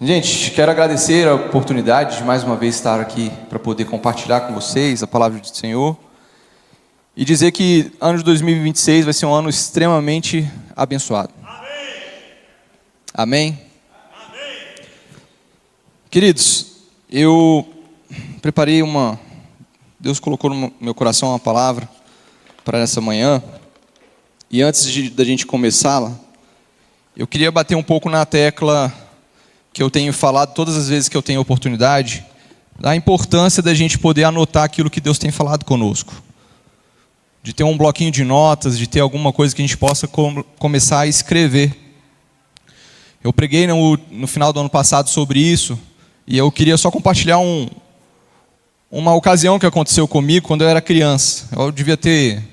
Gente, quero agradecer a oportunidade de mais uma vez estar aqui para poder compartilhar com vocês a palavra do Senhor e dizer que ano de 2026 vai ser um ano extremamente abençoado. Amém? Amém? Queridos, eu preparei Deus colocou no meu coração uma palavra para essa manhã, e antes da gente começá-la, eu queria bater um pouco na tecla que eu tenho falado todas as vezes que eu tenho oportunidade, da importância da gente poder anotar aquilo que Deus tem falado conosco. De ter um bloquinho de notas, de ter alguma coisa que a gente possa começar a escrever. Eu preguei no final do ano passado sobre isso, e eu queria só compartilhar uma ocasião que aconteceu comigo quando eu era criança. Eu devia ter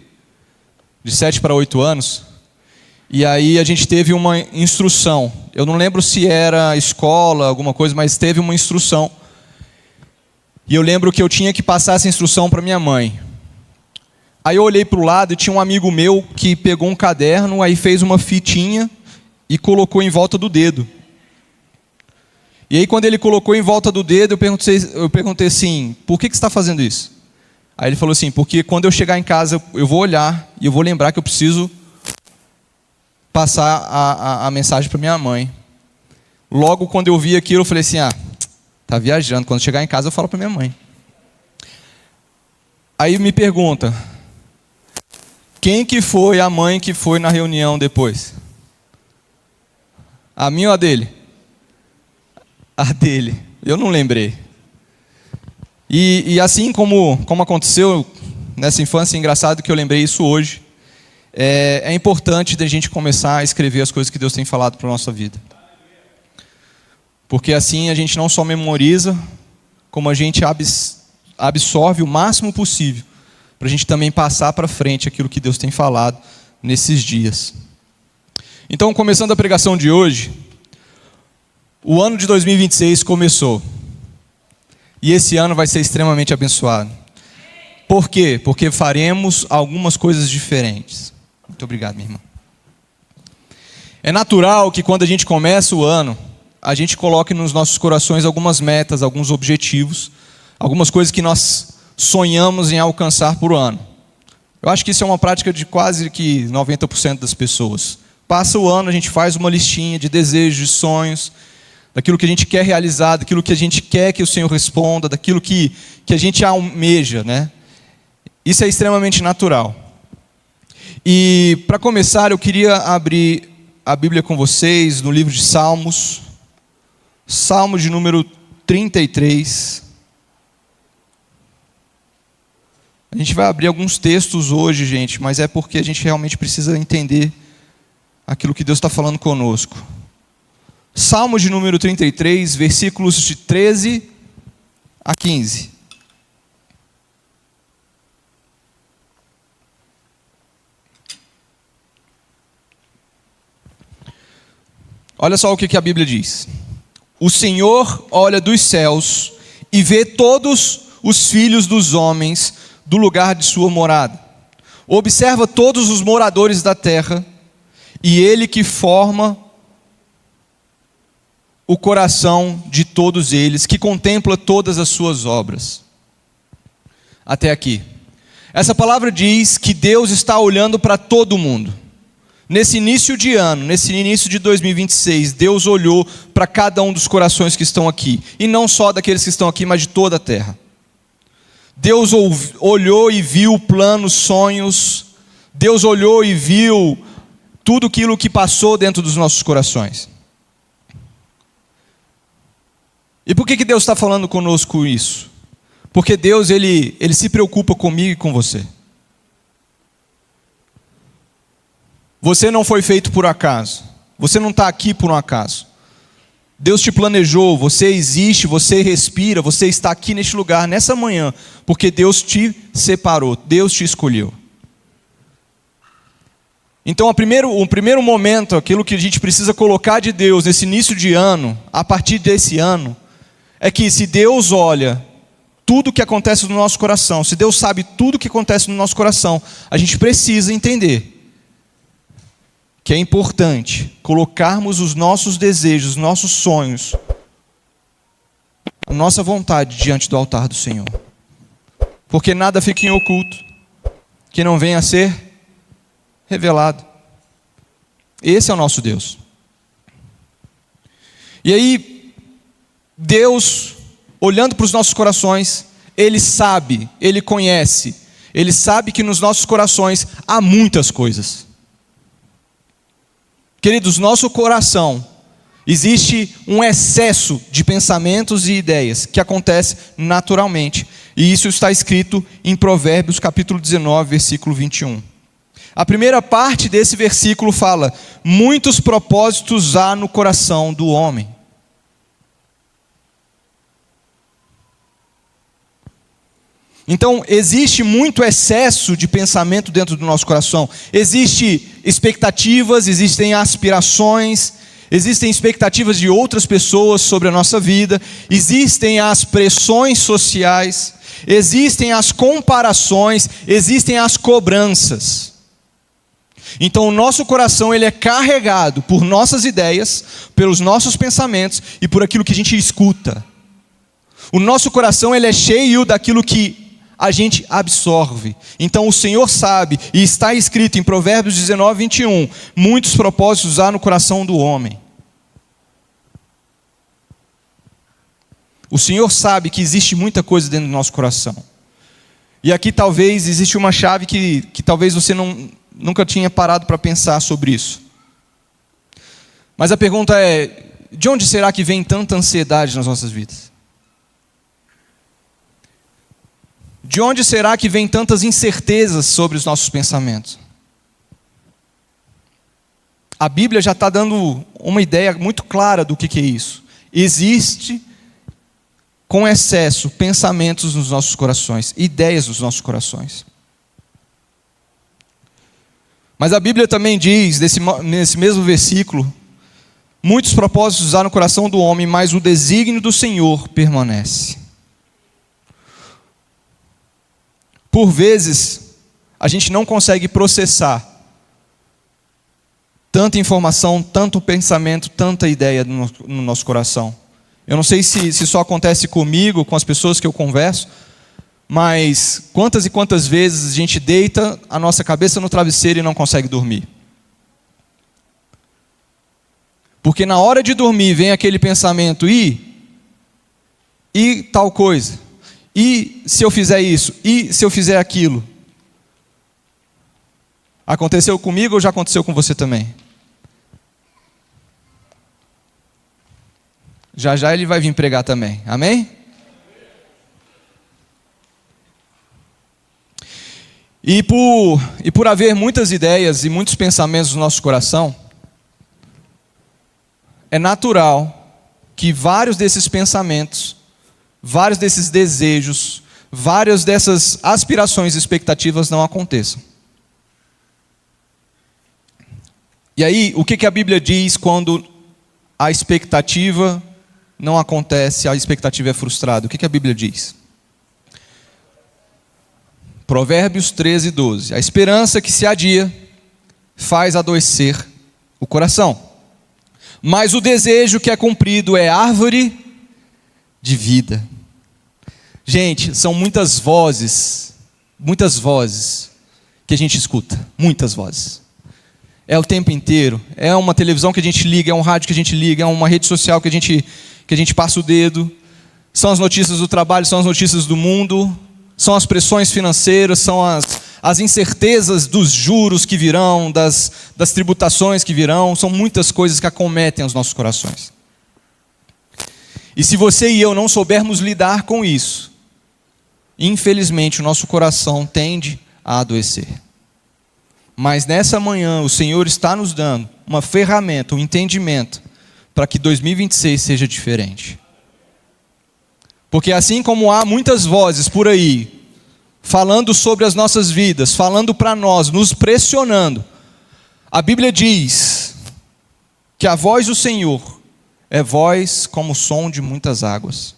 de 7 para 8 anos. E aí a gente teve uma instrução. Eu não lembro se era escola, alguma coisa, mas teve uma instrução. E eu lembro que eu tinha que passar essa instrução para minha mãe. Aí eu olhei para o lado e tinha um amigo meu que pegou um caderno, aí fez uma fitinha e colocou em volta do dedo. E aí quando ele colocou em volta do dedo, eu perguntei assim, por que você está fazendo isso? Aí ele falou assim, porque quando eu chegar em casa eu vou olhar e eu vou lembrar que eu preciso passar a mensagem para minha mãe. Logo quando eu vi aquilo eu falei assim, tá viajando, quando chegar em casa eu falo para minha mãe. Aí me pergunta, quem que foi a mãe que foi na reunião depois? A minha ou a dele? A dele, eu não lembrei. E assim como aconteceu nessa infância, engraçado que eu lembrei isso hoje, é importante da gente começar a escrever as coisas que Deus tem falado para a nossa vida. Porque assim a gente não só memoriza, como a gente absorve o máximo possível, para a gente também passar para frente aquilo que Deus tem falado nesses dias. Então, começando a pregação de hoje, o ano de 2026 começou. E esse ano vai ser extremamente abençoado. Por quê? Porque faremos algumas coisas diferentes. Muito obrigado, minha irmã. É natural que quando a gente começa o ano, a gente coloque nos nossos corações algumas metas, alguns objetivos, algumas coisas que nós sonhamos em alcançar por ano. Eu acho que isso é uma prática de quase que 90% das pessoas. Passa o ano, a gente faz uma listinha de desejos, de sonhos, daquilo que a gente quer realizar, daquilo que a gente quer que o Senhor responda, daquilo que a gente almeja, né? Isso é extremamente natural. E para começar, eu queria abrir a Bíblia com vocês no livro de Salmos, Salmo de número 33. A gente vai abrir alguns textos hoje, gente, mas é porque a gente realmente precisa entender aquilo que Deus está falando conosco. Salmo de número 33, versículos de 13 a 15. Olha só o que a Bíblia diz. O Senhor olha dos céus e vê todos os filhos dos homens do lugar de sua morada. Observa todos os moradores da terra, e Ele que forma o coração de todos eles, que contempla todas as suas obras. Até aqui. Essa palavra diz que Deus está olhando para todo mundo. Nesse início de ano, nesse início de 2026, Deus olhou para cada um dos corações que estão aqui. E não só daqueles que estão aqui, mas de toda a terra. Deus olhou e viu planos, sonhos. Deus olhou e viu tudo aquilo que passou dentro dos nossos corações. E por que Deus está falando conosco isso? Porque Deus, Ele se preocupa comigo e com você. Você não foi feito por acaso. Você não está aqui por um acaso. Deus te planejou, você existe, você respira, você está aqui neste lugar, nessa manhã, porque Deus te separou, Deus te escolheu. Então, o primeiro momento, aquilo que a gente precisa colocar de Deus nesse início de ano, a partir desse ano, é que se Deus olha tudo o que acontece no nosso coração, se Deus sabe tudo o que acontece no nosso coração, a gente precisa entender que é importante colocarmos os nossos desejos, os nossos sonhos a nossa vontade diante do altar do Senhor. Porque nada fica em oculto que não venha a ser revelado. Esse é o nosso Deus. E aí, Deus, olhando para os nossos corações, Ele sabe, Ele conhece, Ele sabe que nos nossos corações há muitas coisas. Queridos, nosso coração, existe um excesso de pensamentos e ideias que acontece naturalmente. E isso está escrito em Provérbios capítulo 19, versículo 21. A primeira parte desse versículo fala: muitos propósitos há no coração do homem. Então, existe muito excesso de pensamento dentro do nosso coração. Existem expectativas, existem aspirações, existem expectativas de outras pessoas sobre a nossa vida, existem as pressões sociais, existem as comparações, existem as cobranças. Então, o nosso coração ele é carregado por nossas ideias, pelos nossos pensamentos e por aquilo que a gente escuta. O nosso coração ele é cheio daquilo que a gente absorve. Então o Senhor sabe, e está escrito em Provérbios 19, 21, muitos propósitos há no coração do homem. O Senhor sabe que existe muita coisa dentro do nosso coração. E aqui talvez existe uma chave que talvez você nunca tinha parado para pensar sobre isso. Mas a pergunta é: de onde será que vem tanta ansiedade nas nossas vidas? De onde será que vem tantas incertezas sobre os nossos pensamentos? A Bíblia já está dando uma ideia muito clara do que é isso. Existe, com excesso, pensamentos nos nossos corações, ideias nos nossos corações. Mas a Bíblia também diz, nesse mesmo versículo, muitos propósitos há no coração do homem, mas o desígnio do Senhor permanece. Por vezes, a gente não consegue processar tanta informação, tanto pensamento, tanta ideia no nosso coração. Eu não sei se só acontece comigo, com as pessoas que eu converso, mas quantas e quantas vezes a gente deita a nossa cabeça no travesseiro e não consegue dormir. Porque na hora de dormir vem aquele pensamento: e tal coisa. E se eu fizer isso? E se eu fizer aquilo? Aconteceu comigo ou já aconteceu com você também? Já já ele vai vir pregar também. Amém? E por haver muitas ideias e muitos pensamentos no nosso coração, é natural que vários desses pensamentos, vários desses desejos, várias dessas aspirações e expectativas não aconteçam. E aí, o que a Bíblia diz quando a expectativa não acontece, a expectativa é frustrada? O que a Bíblia diz? Provérbios 13, 12. A esperança que se adia faz adoecer o coração, mas o desejo que é cumprido é árvore de vida. Gente, são muitas vozes que a gente escuta, muitas vozes. É o tempo inteiro, é uma televisão que a gente liga, é um rádio que a gente liga, é uma rede social que a gente passa o dedo, são as notícias do trabalho, são as notícias do mundo, são as pressões financeiras, são as incertezas dos juros que virão, das tributações que virão, são muitas coisas que acometem os nossos corações. E se você e eu não soubermos lidar com isso, infelizmente o nosso coração tende a adoecer. Mas nessa manhã o Senhor está nos dando uma ferramenta, um entendimento, para que 2026 seja diferente. Porque assim como há muitas vozes por aí, falando sobre as nossas vidas, falando para nós, nos pressionando, a Bíblia diz que a voz do Senhor é voz como o som de muitas águas.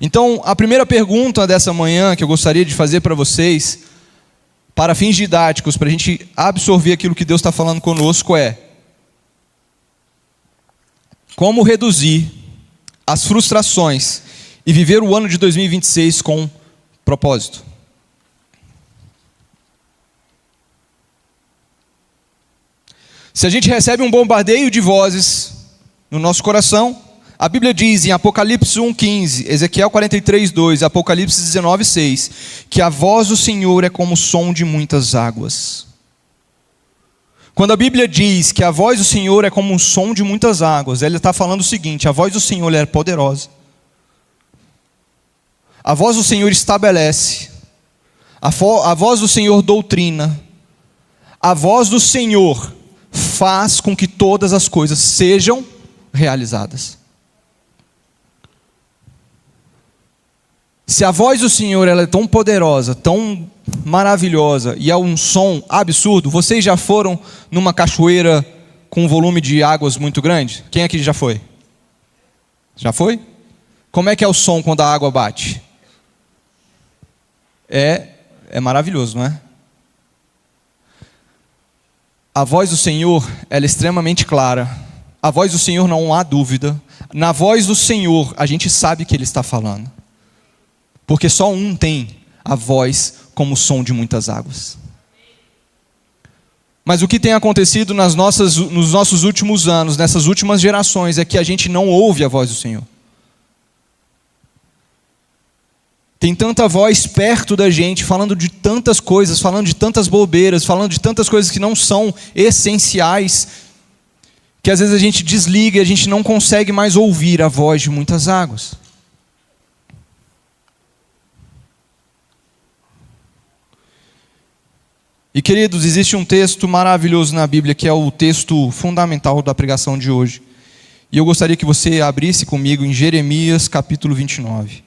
Então, a primeira pergunta dessa manhã que eu gostaria de fazer para vocês, para fins didáticos, para a gente absorver aquilo que Deus está falando conosco, é: como reduzir as frustrações e viver o ano de 2026 com propósito. Se a gente recebe um bombardeio de vozes no nosso coração, a Bíblia diz em Apocalipse 1,15, Ezequiel 43,2, Apocalipse 19,6, que a voz do Senhor é como o som de muitas águas. Quando a Bíblia diz que a voz do Senhor é como um som de muitas águas, ela está falando o seguinte: a voz do Senhor é poderosa. A voz do Senhor estabelece. A voz do Senhor doutrina. A voz do Senhor faz com que todas as coisas sejam realizadas. Se a voz do Senhor ela é tão poderosa, tão maravilhosa e é um som absurdo, vocês já foram numa cachoeira com um volume de águas muito grande? Quem aqui já foi? Já foi? Como é que é o som quando a água bate? É maravilhoso, não é? A voz do Senhor ela é extremamente clara. A voz do Senhor não há dúvida. Na voz do Senhor a gente sabe que Ele está falando. Porque só um tem a voz como o som de muitas águas. Mas o que tem acontecido nos nossos últimos anos, nessas últimas gerações, é que a gente não ouve a voz do Senhor. Tem tanta voz perto da gente, falando de tantas coisas, falando de tantas bobeiras, falando de tantas coisas que não são essenciais, que às vezes a gente desliga e a gente não consegue mais ouvir a voz de muitas águas. E queridos, existe um texto maravilhoso na Bíblia, que é o texto fundamental da pregação de hoje. E eu gostaria que você abrisse comigo em Jeremias capítulo 29.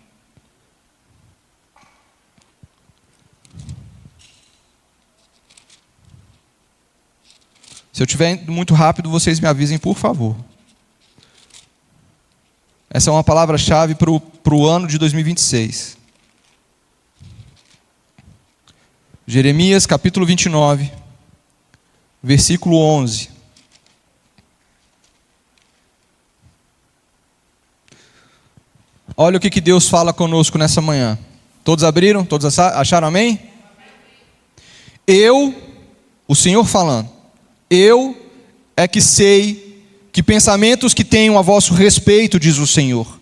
Se eu estiver indo muito rápido, vocês me avisem, por favor. Essa é uma palavra-chave para o ano de 2026. Jeremias capítulo 29, versículo 11. Olha o que Deus fala conosco nessa manhã. Todos abriram? Todos acharam amém? O Senhor falando, eu é que sei que pensamentos que tenho a vosso respeito, diz o Senhor,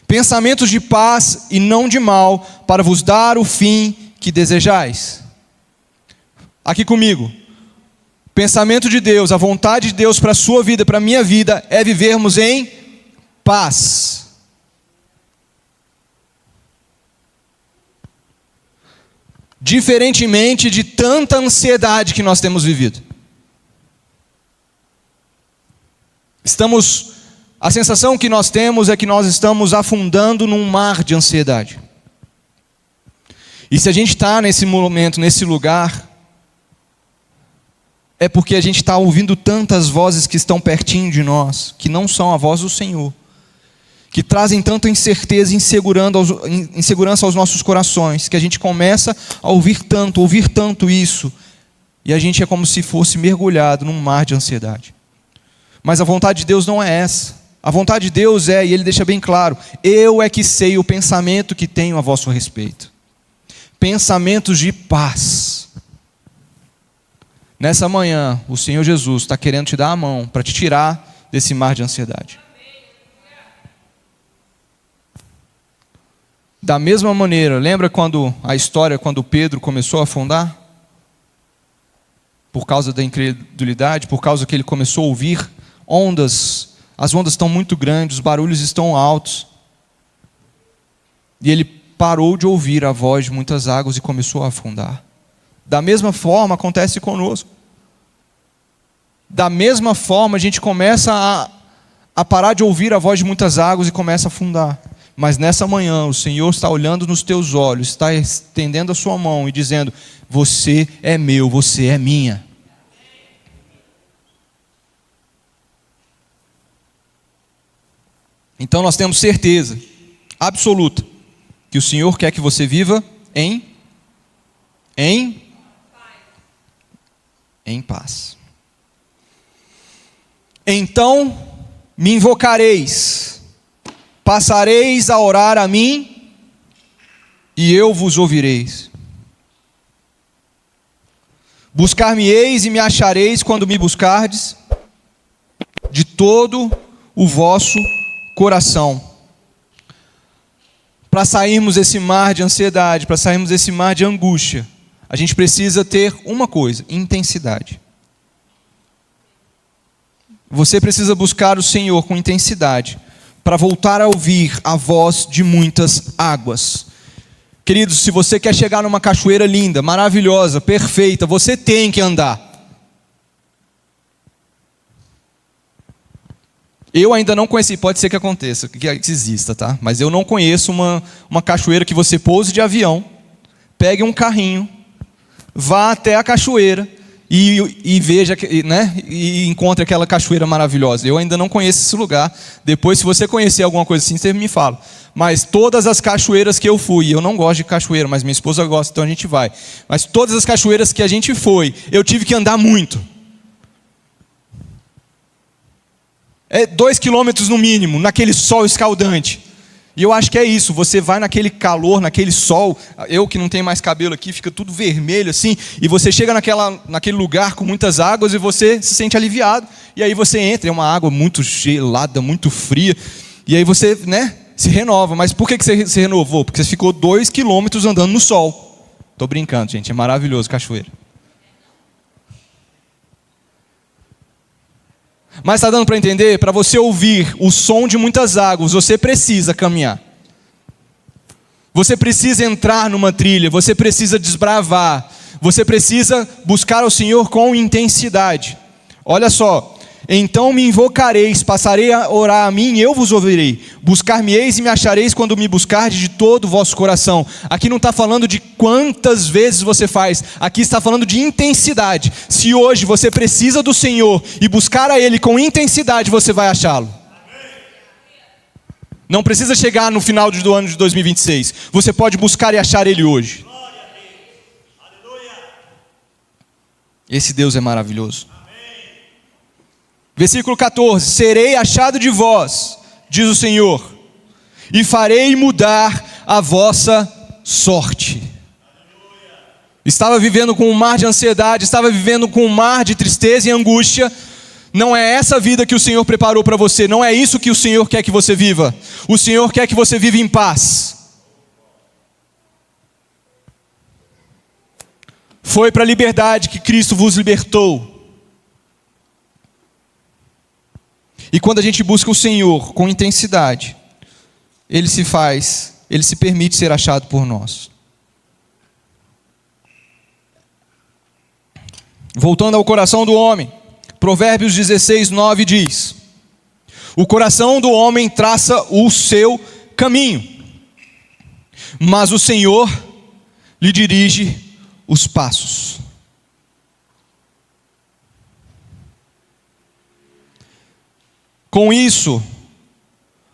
pensamentos de paz e não de mal, para vos dar o fim que desejais. Aqui comigo, pensamento de Deus, a vontade de Deus para a sua vida, para a minha vida, é vivermos em paz. Diferentemente de tanta ansiedade que nós temos vivido. A sensação que nós temos é que nós estamos afundando num mar de ansiedade. E se a gente está nesse momento, nesse lugar, é porque a gente está ouvindo tantas vozes que estão pertinho de nós, que não são a voz do Senhor, que trazem tanta incerteza e insegurança aos nossos corações, que a gente começa a ouvir tanto isso, e a gente é como se fosse mergulhado num mar de ansiedade. Mas a vontade de Deus não é essa. A vontade de Deus é, e Ele deixa bem claro, eu é que sei o pensamento que tenho a vosso respeito. Pensamentos de paz. Nessa manhã, o Senhor Jesus está querendo te dar a mão para te tirar desse mar de ansiedade. Da mesma maneira, lembra a história quando Pedro começou a afundar? Por causa da incredulidade, por causa que ele começou a ouvir ondas, as ondas estão muito grandes, os barulhos estão altos. E ele parou de ouvir a voz de muitas águas e começou a afundar. Da mesma forma acontece conosco. Da mesma forma a gente começa a parar de ouvir a voz de muitas águas e começa a afundar. Mas nessa manhã o Senhor está olhando nos teus olhos, está estendendo a sua mão e dizendo, você é meu, você é minha. Então nós temos certeza absoluta que o Senhor quer que você viva em paz. Então me invocareis passareis a orar a mim, e eu vos ouvireis. Buscar-me-eis e me achareis quando me buscardes de todo o vosso coração. Para sairmos desse mar de ansiedade, para sairmos desse mar de angústia, a gente precisa ter uma coisa: intensidade. Você precisa buscar o Senhor com intensidade, para voltar a ouvir a voz de muitas águas. Queridos, se você quer chegar numa cachoeira linda, maravilhosa, perfeita, você tem que andar. Eu ainda não conheci, pode ser que aconteça, que exista, tá? Mas eu não conheço uma cachoeira que você pouse de avião, pegue um carrinho, vá até a cachoeira e veja, né? E encontre aquela cachoeira maravilhosa. Eu ainda não conheço esse lugar. Depois, se você conhecer alguma coisa assim, você me fala. Mas todas as cachoeiras que eu fui, eu não gosto de cachoeira, mas minha esposa gosta, então a gente vai. Mas todas as cachoeiras que a gente foi, eu tive que andar muito. 2 quilômetros no mínimo, naquele sol escaldante. E eu acho que é isso, você vai naquele calor, naquele sol, eu que não tenho mais cabelo aqui, fica tudo vermelho assim, e você chega naquele lugar com muitas águas e você se sente aliviado, e aí você entra, é uma água muito gelada, muito fria, e aí você, né, se renova. Mas por que você se renovou? Porque você ficou 2 quilômetros andando no sol. Estou brincando, gente, é maravilhoso cachoeira. Mas está dando para entender? Para você ouvir o som de muitas águas, você precisa caminhar. Você precisa entrar numa trilha, você precisa desbravar, você precisa buscar ao Senhor com intensidade. Olha só. Então me invocareis, passarei a orar a mim e eu vos ouvirei. Buscar-me-eis e me achareis quando me buscardes de todo o vosso coração. Aqui não está falando de quantas vezes você faz, aqui está falando de intensidade. Se hoje você precisa do Senhor e buscar a Ele com intensidade, você vai achá-lo. Não precisa chegar no final do ano de 2026. Você pode buscar e achar Ele hoje. Esse Deus é maravilhoso. Versículo 14: serei achado de vós, diz o Senhor, e farei mudar a vossa sorte. Estava vivendo com um mar de ansiedade, estava vivendo com um mar de tristeza e angústia. Não é essa vida que o Senhor preparou para você, não é isso que o Senhor quer que você viva. O Senhor quer que você viva em paz. Foi para a liberdade que Cristo vos libertou. E quando a gente busca o Senhor com intensidade, Ele se permite ser achado por nós. Voltando ao coração do homem, Provérbios 16, 9 diz: o coração do homem traça o seu caminho, mas o Senhor lhe dirige os passos. Com isso,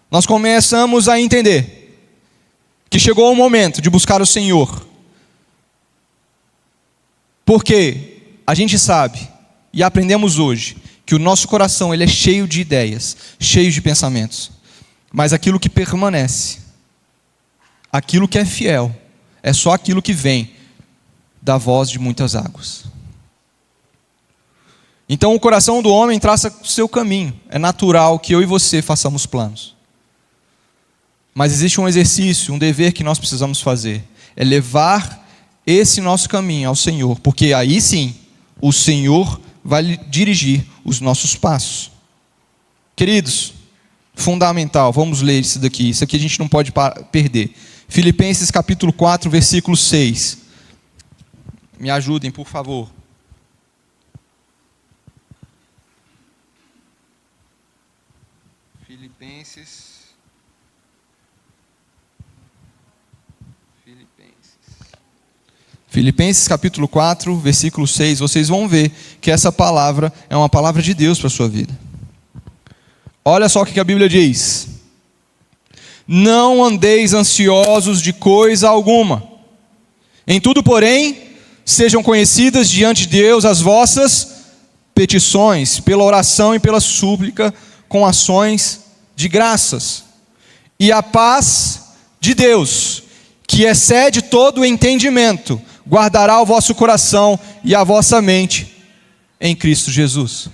nós começamos a entender que chegou o momento de buscar o Senhor. Porque a gente sabe e aprendemos hoje que o nosso coração ele é cheio de ideias, cheio de pensamentos. Mas aquilo que permanece, aquilo que é fiel, é só aquilo que vem da voz de muitas águas. Então o coração do homem traça o seu caminho. É natural que eu e você façamos planos. Mas existe um exercício, um dever que nós precisamos fazer. É levar esse nosso caminho ao Senhor. Porque aí sim, o Senhor vai dirigir os nossos passos. Queridos, fundamental, vamos ler isso daqui. Isso aqui a gente não pode perder. Filipenses capítulo 4, versículo 6. Me ajudem, por favor. Filipenses capítulo 4, versículo 6, vocês vão ver que essa palavra é uma palavra de Deus para a sua vida. Olha só o que a Bíblia diz: não andeis ansiosos de coisa alguma, em tudo, porém, sejam conhecidas diante de Deus as vossas petições, pela oração e pela súplica, com ações de graças. E a paz de Deus, que excede todo o entendimento, guardará o vosso coração e a vossa mente em Cristo Jesus.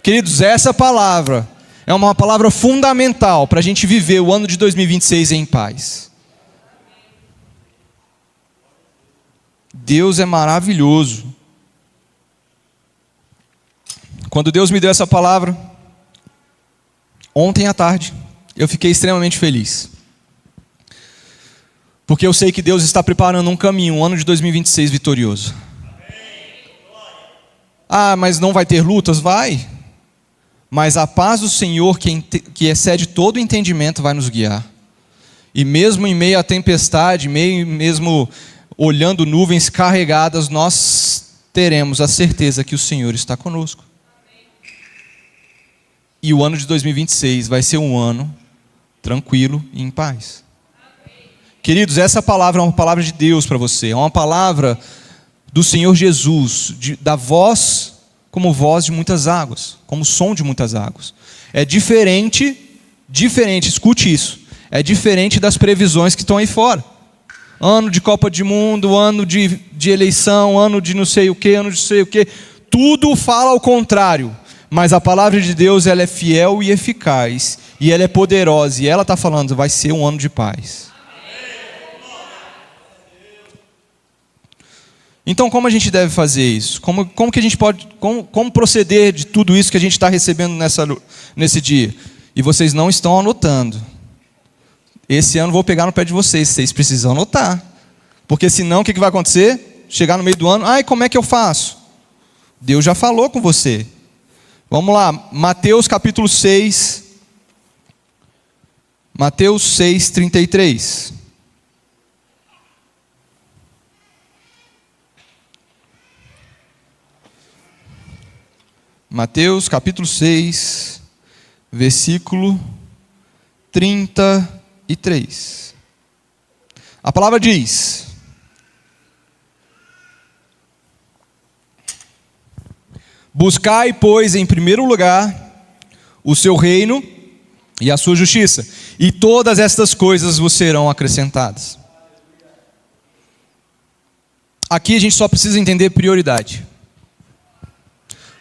Queridos, essa palavra é uma palavra fundamental para a gente viver o ano de 2026 em paz. Deus é maravilhoso. Quando Deus me deu essa palavra, ontem à tarde, eu fiquei extremamente feliz. Porque eu sei que Deus está preparando um caminho, um ano de 2026 vitorioso. Ah, mas não vai ter lutas? Vai. Mas a paz do Senhor, que excede todo o entendimento, vai nos guiar. E mesmo em meio à tempestade, mesmo olhando nuvens carregadas, nós teremos a certeza que o Senhor está conosco. E o ano de 2026 vai ser um ano tranquilo e em paz. Queridos, essa palavra é uma palavra de Deus para você. É uma palavra do Senhor Jesus, da voz como voz de muitas águas, como som de muitas águas. É diferente, escute isso. É diferente das previsões que estão aí fora. Ano de Copa do Mundo, ano de eleição, ano de não sei o que, ano de não sei o que. Tudo fala ao contrário. Mas a palavra de Deus, ela é fiel e eficaz. E ela é poderosa. E ela está falando, vai ser um ano de paz. Então, como a gente deve fazer isso? Como que a gente pode, como proceder de tudo isso que a gente está recebendo nesse dia? E vocês não estão anotando. Esse ano eu vou pegar no pé de vocês precisam anotar. Porque senão, o que vai acontecer? Chegar no meio do ano, ai, como é que eu faço? Deus já falou com você. Vamos lá, Mateus capítulo 6. Mateus 6, 33. Mateus capítulo 6, versículo 33. A palavra diz: buscai, pois, em primeiro lugar o seu reino e a sua justiça, e todas estas coisas vos serão acrescentadas. Aqui a gente só precisa entender prioridade.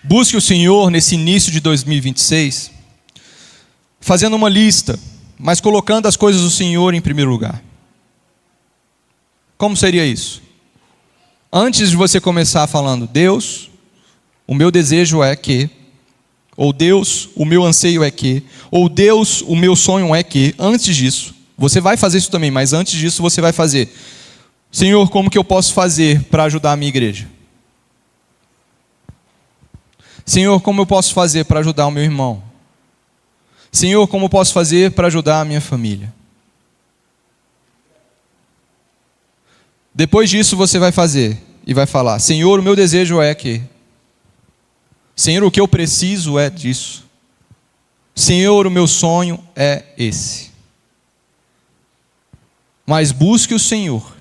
Busque o Senhor nesse início de 2026, fazendo uma lista, mas colocando as coisas do Senhor em primeiro lugar. Como seria isso? Antes de você começar falando, Deus, o meu desejo é que, ou Deus, o meu anseio é que, ou Deus, o meu sonho é que, antes disso, você vai fazer isso também, mas antes disso você vai fazer, Senhor, como que eu posso fazer para ajudar a minha igreja? Senhor, como eu posso fazer para ajudar o meu irmão? Senhor, como eu posso fazer para ajudar a minha família? Depois disso você vai fazer e vai falar, Senhor, o meu desejo é que. Senhor, o que eu preciso é disso. Senhor, o meu sonho é esse. Mas busque o Senhor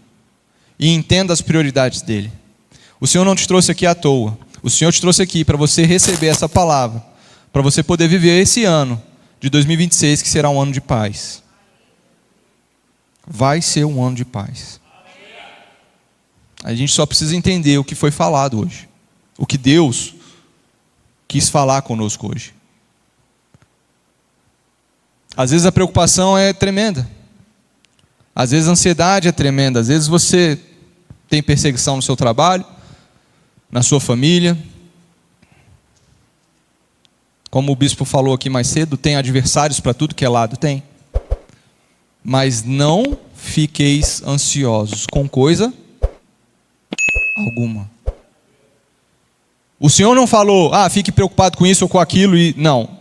e entenda as prioridades dele. O Senhor não te trouxe aqui à toa. O Senhor te trouxe aqui para você receber essa palavra, para você poder viver esse ano de 2026, que será um ano de paz. Vai ser um ano de paz. A gente só precisa entender o que foi falado hoje. O que Deus quis falar conosco hoje. Às vezes a preocupação é tremenda. Às vezes a ansiedade é tremenda. Às vezes você tem perseguição no seu trabalho, na sua família. Como o bispo falou aqui mais cedo, tem adversários para tudo que é lado, tem. Mas não fiqueis ansiosos com coisa alguma. O Senhor não falou, fique preocupado com isso ou com aquilo, e não.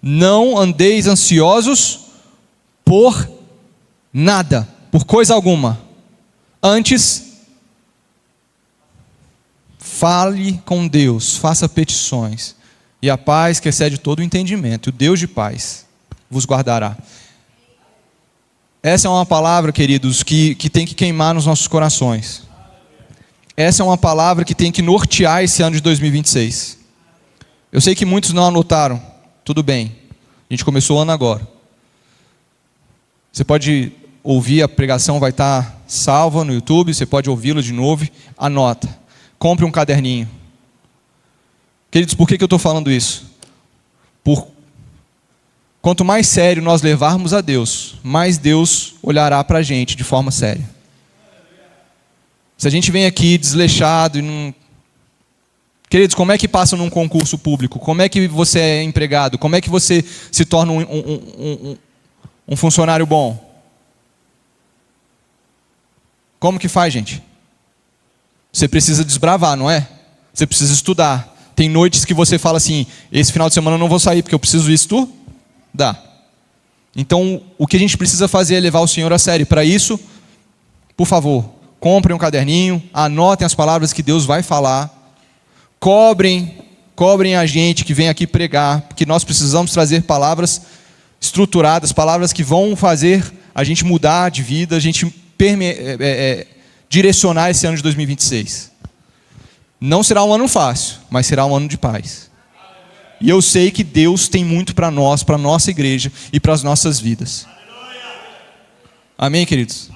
Não andeis ansiosos por nada, por coisa alguma. Antes, fale com Deus, faça petições, e a paz que excede todo o entendimento, o Deus de paz, vos guardará. Essa é uma palavra, queridos, que tem que queimar nos nossos corações. Essa é uma palavra que tem que nortear esse ano de 2026. Eu sei que muitos não anotaram, tudo bem, a gente começou o ano agora. Você pode ouvir, a pregação vai estar salva no YouTube, você pode ouvi-la de novo, anota. Compre um caderninho. Queridos, por que eu estou falando isso? Quanto mais sério nós levarmos a Deus, mais Deus olhará para a gente de forma séria. Se a gente vem aqui desleixado e não... Queridos, como é que passa num concurso público? Como é que você é empregado? Como é que você se torna um funcionário bom? Como que faz, gente? Você precisa desbravar, não é? Você precisa estudar. Tem noites que você fala assim, esse final de semana eu não vou sair porque eu preciso estudar. Então, o que a gente precisa fazer é levar o Senhor a sério. Para isso, por favor, comprem um caderninho, anotem as palavras que Deus vai falar. Cobrem a gente que vem aqui pregar, porque nós precisamos trazer palavras estruturadas, palavras que vão fazer a gente mudar de vida, a gente direcionar esse ano de 2026. Não será um ano fácil, mas será um ano de paz. E eu sei que Deus tem muito para nós, para a nossa igreja e para as nossas vidas. Amém, queridos?